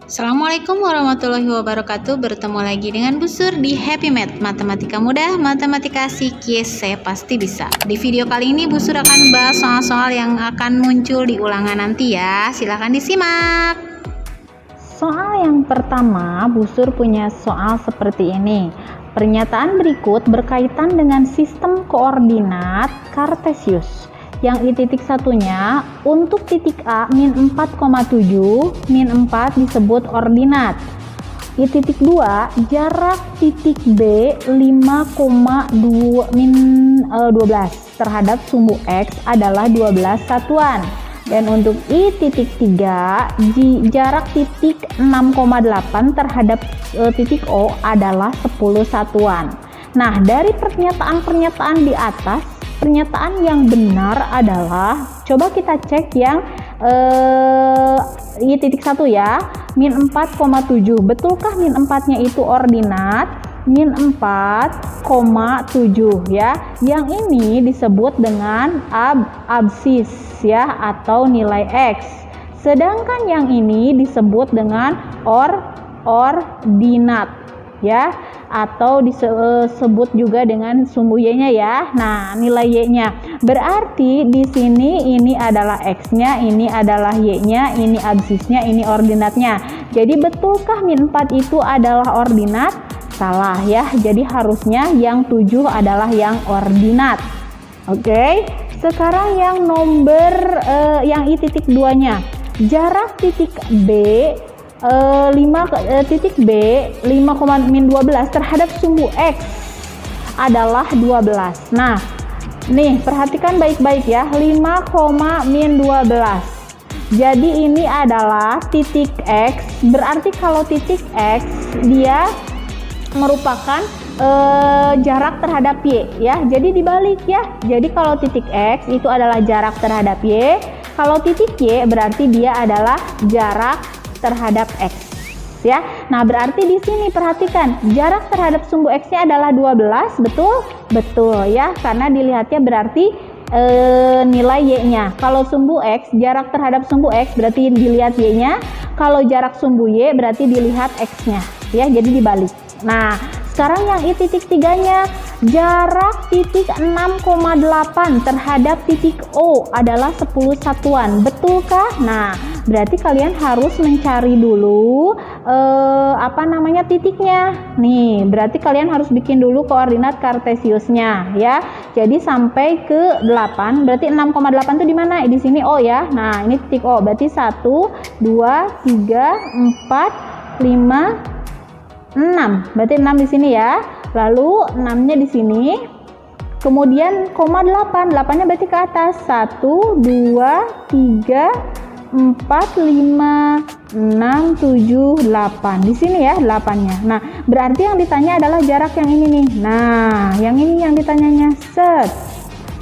Assalamualaikum warahmatullahi wabarakatuh. Bertemu lagi dengan Bu Sur di Happy Math, matematika mudah, matematika psikis, saya pasti bisa. Di video kali ini Bu Sur akan bahas soal-soal yang akan muncul di ulangan nanti ya. Silahkan disimak. Soal yang pertama, Bu Sur punya soal seperti ini. Pernyataan berikut berkaitan dengan sistem koordinat Kartesius. Yang I titik satunya, untuk titik A min 4,7, min 4 disebut ordinat. I titik 2, jarak titik B 5,2 min 12 terhadap sumbu X adalah 12 satuan. Dan untuk I titik 3, jarak titik 6,8 terhadap titik O adalah 10 satuan. Nah, dari pernyataan-pernyataan di atas, pernyataan yang benar adalah, coba kita cek yang I titik 1 ya, min 4,7. Betulkah min 4-nya itu ordinat? Min 4,7 ya. Yang ini disebut dengan absis ya, atau nilai X. Sedangkan yang ini disebut dengan ordinat ya, atau disebut juga dengan sumbu Y-nya ya. Nah, nilai Y-nya berarti di sini ini adalah X-nya, ini adalah Y-nya, ini absisnya, ini ordinatnya. Jadi betulkah min 4 itu adalah ordinat? Salah ya. Jadi harusnya yang 7 adalah yang ordinat. Oke. Sekarang yang nomor yang I titik 2-nya. Jarak titik B 5,12 terhadap sumbu X adalah 12. Nah, nih perhatikan baik-baik ya, 5,12. Jadi ini adalah titik X, berarti kalau titik X dia merupakan jarak terhadap Y ya. Jadi dibalik ya. Jadi kalau titik X itu adalah jarak terhadap Y, kalau titik Y berarti dia adalah jarak terhadap X ya. Nah, berarti di sini perhatikan jarak terhadap sumbu X-nya adalah 12, betul? Betul ya, karena dilihatnya berarti nilai Y-nya. Kalau sumbu X, jarak terhadap sumbu X berarti dilihat Y-nya. Kalau jarak sumbu Y berarti dilihat X-nya ya, jadi dibalik. Nah, sekarang yang I titik 3-nya, jarak titik 6,8 terhadap titik O adalah 10 satuan. Betulkah? Nah, berarti kalian harus mencari dulu titiknya. Nih, berarti kalian harus bikin dulu koordinat Kartesiusnya ya. Jadi sampai ke 8, berarti 6,8 itu di mana? Di sini O ya. Nah, ini titik O. Berarti 1 2 3 4 5 6, berarti 6 di sini ya. Lalu 6-nya di sini. Kemudian koma 8, 8-nya berarti ke atas. 1 2 3 4 5 6 7 8. Di sini ya 8-nya. Nah, berarti yang ditanya adalah jarak yang ini nih. Nah, yang ini yang ditanyanya. Set.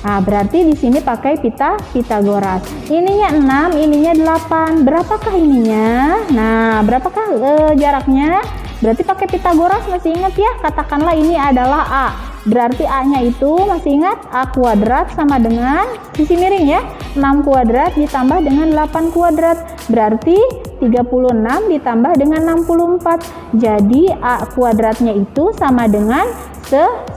Nah, berarti di sini pakai Pitagoras. Ininya 6, ininya 8. Berapakah ininya? Nah, berapakah jaraknya? Berarti pakai Pitagoras, masih ingat ya? Katakanlah ini adalah A. Berarti A-nya itu masih ingat? A kuadrat sama dengan sisi miring ya. 6 kuadrat ditambah dengan 8 kuadrat. Berarti 36 ditambah dengan 64. Jadi A kuadratnya itu sama dengan 100.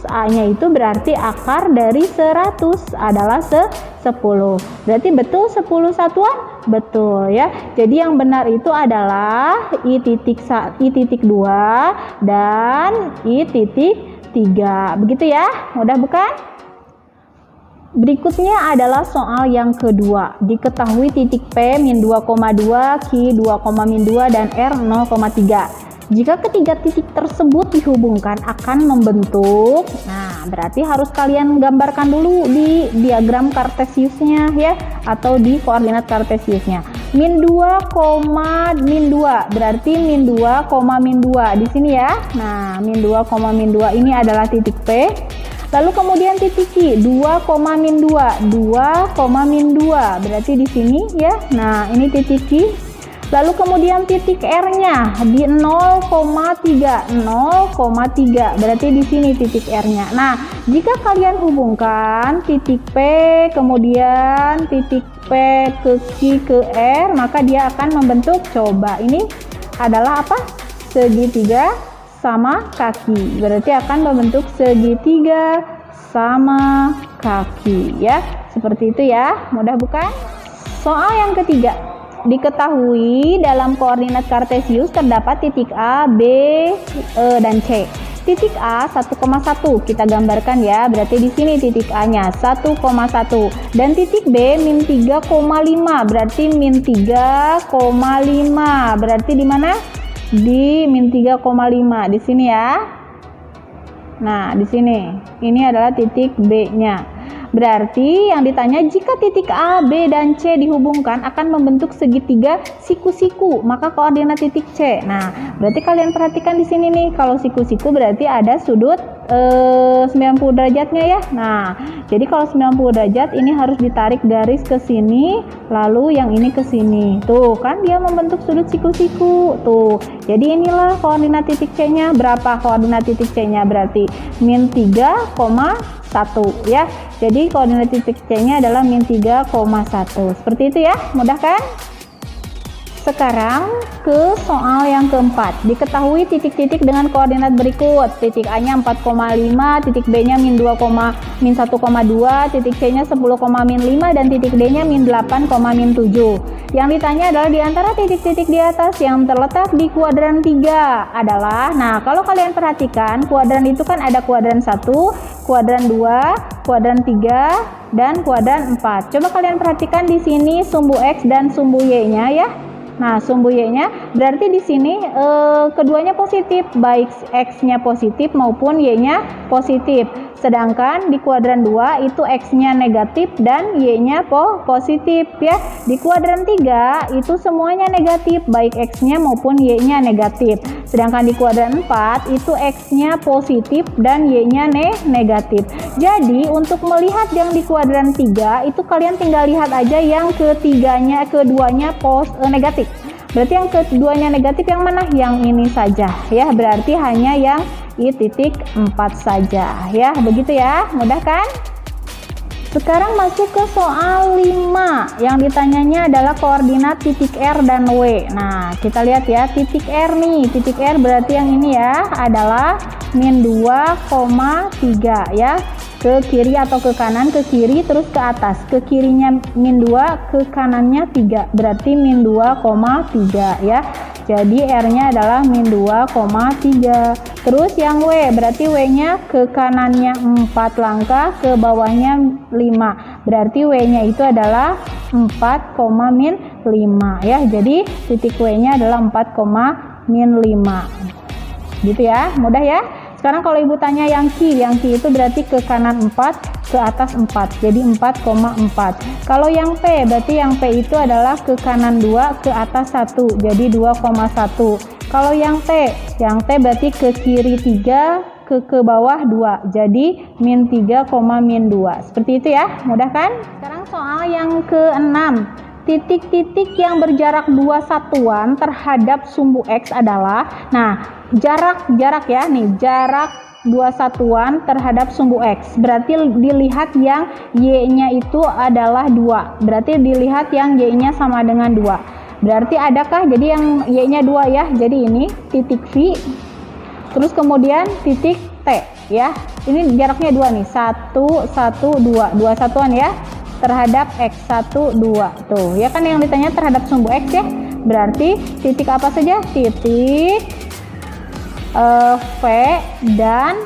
A-nya itu berarti akar dari 100 adalah 10. Berarti betul 10 satuan? Betul ya. Jadi yang benar itu adalah I titik 2 dan I titik 3. Begitu ya. Mudah bukan? Berikutnya adalah soal yang kedua. Diketahui titik P min 2,2, Q 2,2 dan R 0,3. Jika ketiga titik tersebut dihubungkan akan membentuk, nah berarti harus kalian gambarkan dulu di diagram Kartesiusnya ya, atau di koordinat Kartesiusnya. Min 2, min 2, berarti min 2, min 2 di sini ya. Nah, min 2, min 2 ini adalah titik P. Lalu kemudian titik Q, 2, min 2, min 2, berarti di sini ya. Nah, ini titik Q. Lalu kemudian titik R-nya di 0,3, berarti di sini titik R-nya. Nah, jika kalian hubungkan titik P kemudian titik P ke Q ke R, maka dia akan membentuk, coba ini adalah apa? Segitiga sama kaki. Berarti akan membentuk segitiga sama kaki ya. Seperti itu ya. Mudah bukan? Soal yang ketiga. Diketahui dalam koordinat kartesius terdapat titik A, B, E, dan C. Titik A 1,1 kita gambarkan ya. Berarti di sini titik A-nya 1,1 dan titik B min 3,5. Berarti min 3,5. Berarti di mana? Di min 3,5 di sini ya. Nah, di sini. Ini adalah titik B-nya. Berarti yang ditanya jika titik A, B, dan C dihubungkan akan membentuk segitiga siku-siku, maka koordinat titik C. Nah, berarti kalian perhatikan di sini nih, kalau siku-siku berarti ada sudut 90 derajatnya ya. Nah, jadi kalau 90 derajat ini harus ditarik garis ke sini, lalu yang ini ke sini. Tuh, kan dia membentuk sudut siku-siku. Tuh. Jadi inilah koordinat titik C-nya. Berapa koordinat titik C-nya? Berarti min 3,1 ya. Jadi koordinat titik C-nya adalah min 3,1. Seperti itu ya, mudah kan? Sekarang ke soal yang keempat. Diketahui titik-titik dengan koordinat berikut. Titik A-nya 4,5, titik B-nya min 1,2, titik C-nya 10,5 dan titik D-nya min 8,7. Yang ditanya adalah di antara titik-titik di atas yang terletak di kuadran 3 adalah, nah kalau kalian perhatikan kuadran itu kan ada kuadran 1, kuadran 2, kuadran 3 dan kuadran 4. Coba kalian perhatikan di sini sumbu X dan sumbu Y-nya ya. Nah, sumbu Y-nya berarti di sini keduanya positif, baik X-nya positif maupun Y-nya positif. Sedangkan di kuadran 2 itu X-nya negatif dan Y-nya positif ya. Di kuadran 3 itu semuanya negatif, baik X-nya maupun Y-nya negatif. Sedangkan di kuadran 4 itu X-nya positif dan Y-nya negatif. Jadi untuk melihat yang di kuadran 3 itu kalian tinggal lihat aja yang keduanya negatif. Berarti yang keduanya negatif yang mana? Yang ini saja ya. Berarti hanya yang I titik 4 saja ya. Begitu ya, mudah kan? Sekarang masuk ke soal 5. Yang ditanyanya adalah koordinat titik R dan W. Nah, kita lihat ya, titik R nih. Titik R berarti yang ini ya adalah min 2,3 ya. Ke kiri atau ke kanan, ke kiri terus ke atas. Ke kirinya min 2, ke kanannya 3. Berarti min 2,3 ya. Jadi R-nya adalah min 2,3. Terus yang W, berarti W-nya ke kanannya 4 langkah, ke bawahnya 5. Berarti W-nya itu adalah 4,-5 ya. Jadi titik W-nya adalah 4,-5. Gitu ya, mudah ya. Sekarang kalau ibu tanya yang Q itu berarti ke kanan 4, ke atas 4, jadi 4,4. Kalau yang P, berarti yang P itu adalah ke kanan 2, ke atas 1, jadi 2,1. Kalau yang T berarti ke kiri 3, ke bawah 2, jadi min 3,-2. Seperti itu ya, mudah kan? Sekarang soal yang ke-6. Titik-titik yang berjarak 2 satuan terhadap sumbu X adalah, nah jarak ya nih, jarak 2 satuan terhadap sumbu X berarti dilihat yang Y-nya itu adalah 2, berarti dilihat yang Y-nya sama dengan 2. Berarti adakah, jadi yang Y-nya 2 ya, jadi ini titik V terus kemudian titik T ya, ini jaraknya 2 nih, 1, 1, 2 satuan ya terhadap X 1, 2 tuh ya kan, yang ditanya terhadap sumbu X ya. Berarti titik apa saja? Titik V dan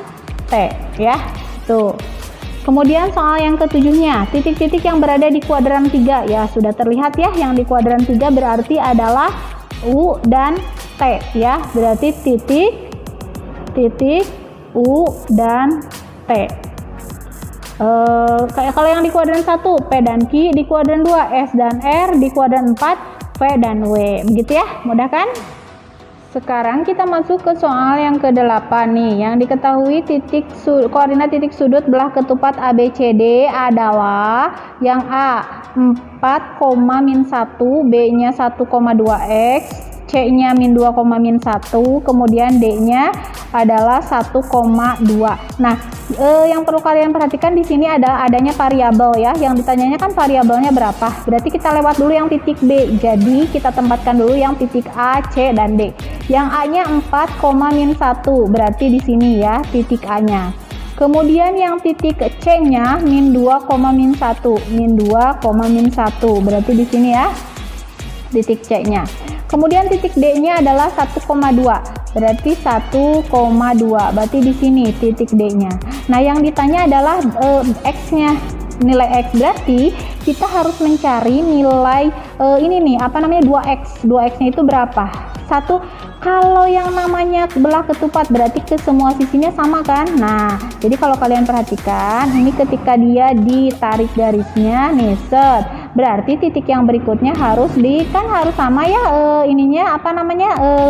T ya tuh. Kemudian soal yang ketujuhnya, titik-titik yang berada di kuadran 3 ya, sudah terlihat ya, yang di kuadran 3 berarti adalah U dan T ya. Berarti titik U dan T. Kalau yang di kuadran 1 P dan Q, di kuadran 2 S dan R, di kuadran 4 V dan W. Begitu ya, mudah kan? Sekarang kita masuk ke soal yang ke-8 nih. Yang diketahui koordinat titik sudut belah ketupat ABCD adalah yang A 4, -1, B-nya 1,2x, C-nya -2, -1, kemudian D-nya adalah 1,2. Nah, yang perlu kalian perhatikan di sini adalah adanya variabel ya. Yang ditanyanya kan variabelnya berapa. Berarti kita lewat dulu yang titik B. Jadi kita tempatkan dulu yang titik A, C, dan D. Yang A-nya 4, -1. Berarti di sini ya titik A-nya. Kemudian yang titik C-nya -2, -1. -2, -1. Berarti di sini ya titik C-nya. Kemudian titik D-nya adalah 1,2. Berarti 1,2. Berarti di sini titik D-nya. Nah, yang ditanya adalah X-nya. Nilai X berarti kita harus mencari nilai ini nih, 2X. 2X-nya itu berapa? 1. Kalau yang namanya belah ketupat berarti ke semua sisinya sama kan? Nah, jadi kalau kalian perhatikan, ini ketika dia ditarik garisnya nih, set. Berarti titik yang berikutnya harus harus sama ya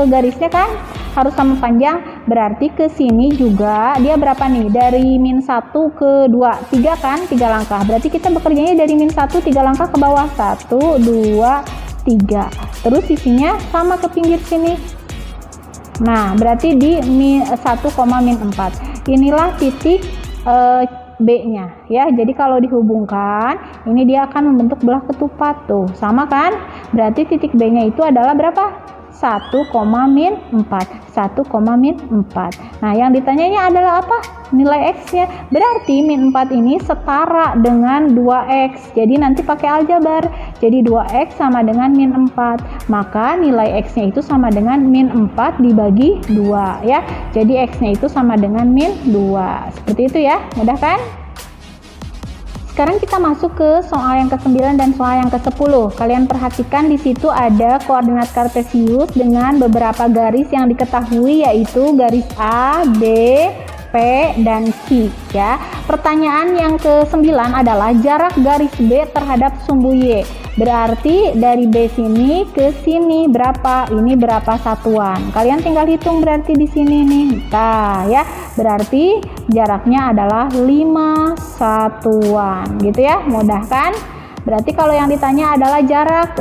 garisnya kan? Harus sama panjang. Berarti ke sini juga dia berapa nih? Dari -1 ke 2, 3 kan? 3 langkah. Berarti kita bekerjanya dari -1 3 langkah ke bawah. 1, 2, 3. Terus sisinya sama ke pinggir sini. Nah, berarti di 1,-4. Inilah titik B-nya ya. Jadi kalau dihubungkan, ini dia akan membentuk belah ketupat tuh. Sama kan? Berarti titik B-nya itu adalah berapa? 1,-4. 1,-4. Nah, yang ditanyanya adalah apa? Nilai X-nya. Berarti -4 ini setara dengan 2X. Jadi nanti pakai aljabar. Jadi 2X sama dengan -4. Maka nilai X-nya itu sama dengan -4 dibagi 2 ya. Jadi X-nya itu sama dengan -2. Seperti itu ya. Mudah kan? Sekarang kita masuk ke soal yang ke-9 dan soal yang ke-10. Kalian perhatikan di situ ada koordinat kartesius dengan beberapa garis yang diketahui, yaitu garis A, B, P, dan Q ya. Pertanyaan yang ke-9 adalah jarak garis B terhadap sumbu Y. Berarti dari B sini ke sini berapa? Ini berapa satuan? Kalian tinggal hitung berarti di sini nih. Nah, ya. Berarti jaraknya adalah 5 satuan. Gitu ya. Mudah kan? Berarti kalau yang ditanya adalah jarak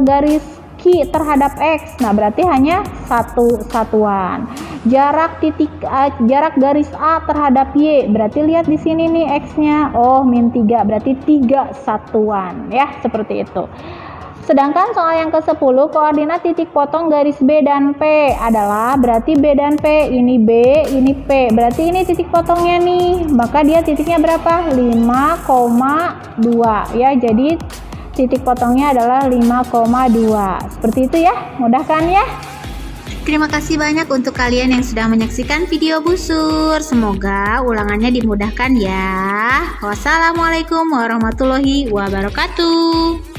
garis Q terhadap X. Nah, berarti hanya 1 satuan. Jarak garis A terhadap Y. Berarti lihat di sini nih X-nya. Oh, -3. Berarti 3 satuan ya, seperti itu. Sedangkan soal yang ke-10, koordinat titik potong garis B dan P adalah berarti B dan P, ini B, ini P. Berarti ini titik potongnya nih. Maka dia titiknya berapa? 5,2 ya. Jadi titik potongnya adalah 5,2. Seperti itu ya. Mudah kan ya? Terima kasih banyak untuk kalian yang sudah menyaksikan video Busur. Semoga ulangannya dimudahkan ya. Wassalamualaikum warahmatullahi wabarakatuh.